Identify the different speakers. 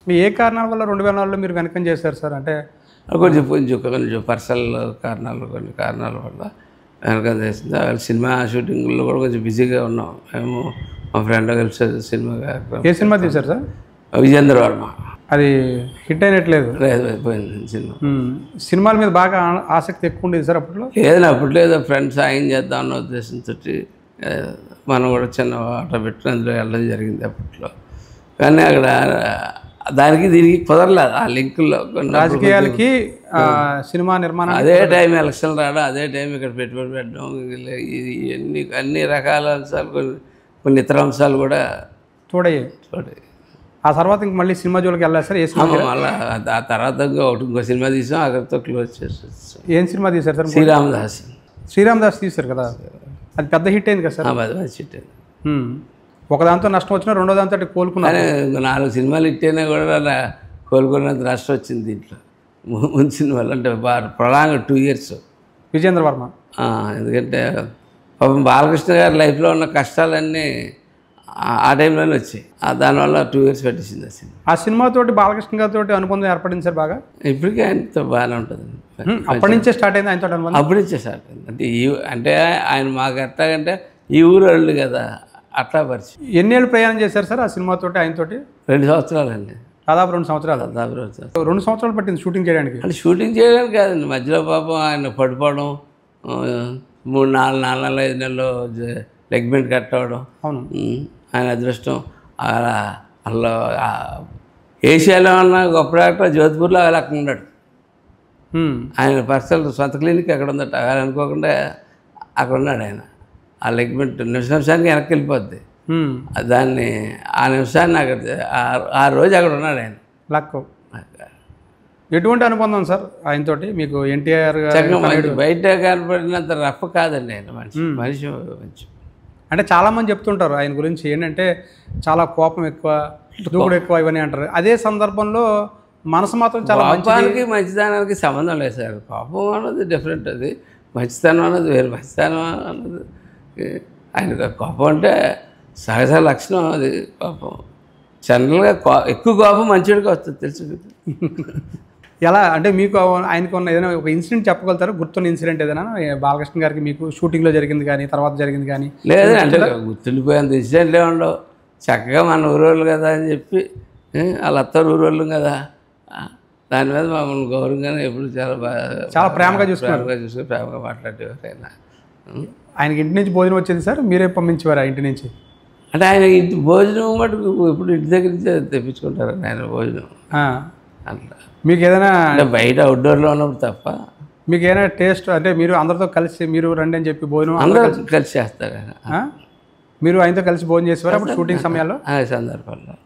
Speaker 1: మీ ఏ కారణాల వల్ల 2004లో మీరు వెనకం చేశారు సార్? అంటే
Speaker 2: కొంచెం పర్సనల్ కారణాలు, కొన్ని కారణాల వల్ల వెనకం చేసింది. సినిమా షూటింగ్లో కూడా కొంచెం బిజీగా ఉన్నాం మేము, మా ఫ్రెండ్ కలిసి సినిమా
Speaker 1: ఏ సినిమా తీశారు సార్?
Speaker 2: విజేంద్ర వర్మ.
Speaker 1: అది హిట్ అయినట్లేదు.
Speaker 2: అయిపోయింది సినిమా.
Speaker 1: సినిమాల మీద బాగా ఆసక్తి ఎక్కువ ఉండేది సార్ అప్పట్లో?
Speaker 2: ఏదైనా అప్పట్లో ఏదో ఫ్రెండ్స్ సాయం చేద్దాం అన్న ఉద్దేశంతో మనం కూడా చిన్న ఆట పెట్టుకుని అందులో వెళ్ళడం జరిగింది అప్పట్లో. కానీ అక్కడ దానికి దీనికి కుదరలేదు ఆ లింకుల్లో.
Speaker 1: రాజకీయాలకి సినిమా నిర్మాణం
Speaker 2: అదే టైం ఎలక్షన్ రావడం, అదే టైం ఇక్కడ పెట్టుబడి పెట్టడం, అన్ని రకాల అంశాలు, కొన్ని ఇతర అంశాలు కూడా
Speaker 1: తోడయ్యాయి. ఆ తర్వాత ఇంక మళ్ళీ సినిమా జోలికి వెళ్ళాలి సార్? ఏ సినిమా?
Speaker 2: మళ్ళీ ఆ తర్వాత ఇంకో సినిమా తీసాం, అక్కడితో క్లోజ్ చేసేస్తాం.
Speaker 1: ఏం సినిమా తీశారు సార్? శ్రీరామదాస్ తీశారు కదా, అది పెద్ద హిట్ అయింది కదా సార్?
Speaker 2: మంచి హిట్ అయింది.
Speaker 1: ఒకదాంతో నష్టం వచ్చినా రెండో దాంతో కోలుకున్నారు.
Speaker 2: 4 సినిమాలు హిట్ అయినా కూడా కోలుకున్నంత నష్టం వచ్చింది దీంట్లో. ముందు సినిమాలు అంటే ప్రొలాంగ్ 2 years
Speaker 1: విజేంద్ర వర్మ.
Speaker 2: ఎందుకంటే పాపం బాలకృష్ణ గారి లైఫ్లో ఉన్న కష్టాలన్నీ ఆ టైంలోనే వచ్చాయి. దానివల్ల 2 years పెట్టేసింది ఆ సినిమా.
Speaker 1: ఆ సినిమాతోటి బాలకృష్ణ గారితో అనుబంధం ఏర్పడింది సార్ బాగా?
Speaker 2: ఇప్పటికీ ఆయనతో బాగానే ఉంటుంది.
Speaker 1: అప్పటి నుంచే స్టార్ట్ అయింది ఆయనతో అనుబంధం?
Speaker 2: అప్పటి నుంచే స్టార్ట్ అయింది. అంటే ఆయన మాకు ఎట్లాగంటే ఈ ఊరు వాళ్ళు కదా, అట్లా పరిచయం.
Speaker 1: ఎన్నేళ్ళు ప్రయాణం చేశారు సార్ ఆ సినిమాతోటి ఆయనతోటి?
Speaker 2: 2 సంవత్సరాలండి.
Speaker 1: దాదాపు 2 సంవత్సరాలు. 2 సంవత్సరాలు పట్టింది షూటింగ్ చేయడానికి?
Speaker 2: అంటే షూటింగ్ చేయడానికి కాదండి, మధ్యలో పాపం ఆయన పడిపోవడం, 3, 4, 4 5 నెలలు లెగ్మెంట్ కట్ అవ్వడం.
Speaker 1: అవును.
Speaker 2: ఆయన అదృష్టం. అలా ఏషియాలో ఉన్న గొప్ప డాక్టర్ జోధ్పూర్లో అలా అక్కడ ఉన్నాడు. ఆయన పర్సనల్ సొంత క్లినిక్ అక్కడ ఉందట. అలా అనుకోకుండా అక్కడ ఉన్నాడు ఆయన. ఆ లెగ్మెంట్ నిమిషానికి వెనక్కి వెళ్ళిపోద్ది. దాన్ని ఆ నిమిషాన్ని అక్కడ ఆ రోజు అక్కడ ఉన్నాడు ఆయన.
Speaker 1: లక్. ఎటువంటి అనుబంధం సార్ ఆయనతోటి మీకు? ఎన్టీఆర్
Speaker 2: బయట కనపడినంత రఫ్ కాదండి ఆయన. మనిషి మంచి.
Speaker 1: అంటే చాలామంది చెప్తుంటారు ఆయన గురించి ఏంటంటే చాలా కోపం ఎక్కువ, దూకుడు ఎక్కువ, ఇవన్నీ అంటారు. అదే సందర్భంలో మనసు మాత్రం చాలా
Speaker 2: కోపానికి మంచితనానికి సంబంధం లేదు సార్. కోపం అన్నది డిఫరెంట్, అది మంచితనం అన్నది వేరు. మంచితనం అన్నది ఆయన కోపం అంటే సహజ లక్షణం. అది కోపం జనరల్గా ఎక్కువ కోపం మంచివాడికి వస్తుంది, తెలుసు.
Speaker 1: ఎలా అంటే మీకు ఆయనకు ఉన్న ఏదైనా ఒక ఇన్సిడెంట్ చెప్పగలుగుతారు? గుర్తున్న ఇన్సిడెంట్ ఏదైనా బాలకృష్ణ గారికి మీకు షూటింగ్లో జరిగింది కానీ తర్వాత జరిగింది కానీ?
Speaker 2: లేదు అంటే గుర్తుండిపోయేంత ఇన్సిడెంట్లే ఉండవు. చక్కగా మన ఊరోళ్ళు కదా అని చెప్పి, వాళ్ళ అత్తరు ఊరోళ్ళు కదా, దాని మీద మమ్మల్ని గౌరవంగానే ఎప్పుడు చాలా
Speaker 1: ప్రేమగా చూసుకుని
Speaker 2: ప్రేమగా మాట్లాడేవారు ఆయన.
Speaker 1: ఆయనకి ఇంటి నుంచి భోజనం వచ్చేది సార్? మీరే పంపించేవారు ఇంటి నుంచి?
Speaker 2: అంటే ఆయన ఇంటి భోజనం మటుకు ఇప్పుడు ఇంటి దగ్గర నుంచే తెప్పించుకుంటారు ఆయన భోజనం. అట్లా
Speaker 1: మీకు ఏదైనా
Speaker 2: బయట అవుట్డోర్లో ఉన్నప్పుడు తప్ప
Speaker 1: మీకు ఏదైనా టేస్ట్ అంటే మీరు అందరితో కలిసి మీరు రండి అని చెప్పి భోజనం
Speaker 2: అందరూ కలిసి చేస్తారు.
Speaker 1: మీరు ఆయనతో కలిసి భోజనం చేసేవారు అప్పుడు షూటింగ్ సమయాల్లో?
Speaker 2: సందర్భాల్లో